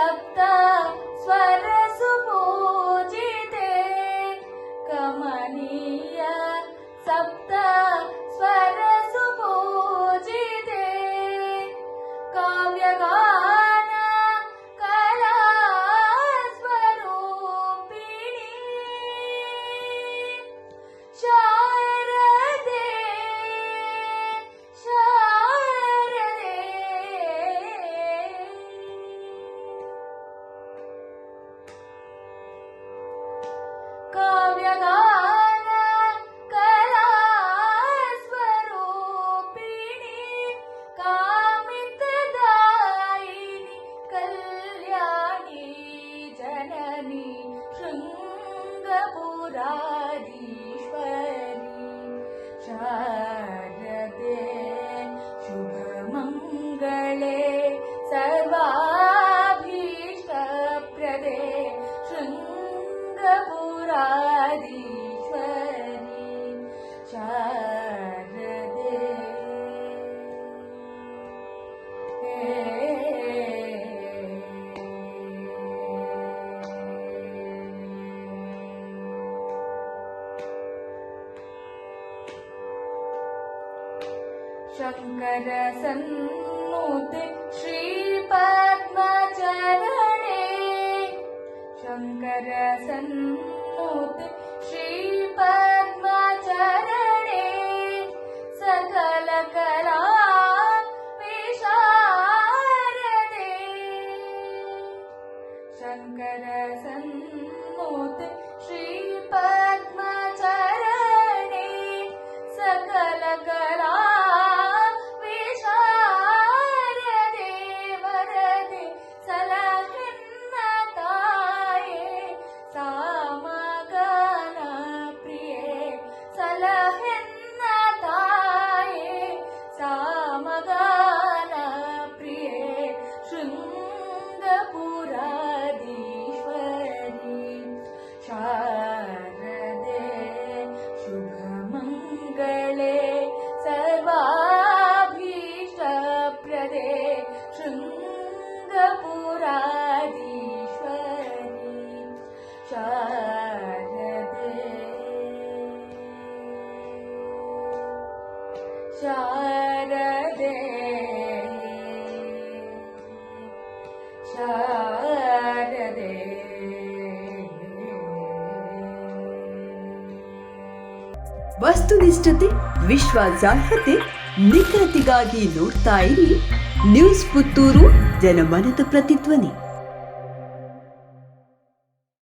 सप्त स्वर सुपूजिते कमनीय सप्त स्वर सुपूजिते काव्यगान कला स्वरूपिणी शारदे शारदे काव्यगान कला स्वरूपिणी कामितदायिनी कल्याणी जननी शृङ्गपुराधीश्वरी शारदे शुभमङ्गले सर्वाभीष्टप्रदे शृङ्गपुराधीश्वरी शारदे शंकर सन्नुते श्रीपद्मचरणे शंकर सन्नुते श्रीपद्मचरणे सकल कला विशारदे शंकर सन्नुते श्रीपद्मचरणे सकल कला विशारदे वरदे सलहन्न ताये सामगान प्रिये सलहन्न ताये सामगान प्रिये शृङ्गपुराधीश्वरी शारदे शुभमङ्गले सर्वाभीष्टप्रदे शृङ्गपुराधीश्वरी शारदे शारदे शारदे ವಸ್ತುನಿಷ್ಠತೆ, ವಿಶ್ವಾಸಾರ್ಹತೆ, ನಿಖರತೆಗಾಗಿ ನೋಡ್ತಾ ಇರಿ ನ್ಯೂಸ್ ಪುತ್ತೂರು, ಜನಮನದ ಪ್ರತಿಧ್ವನಿ.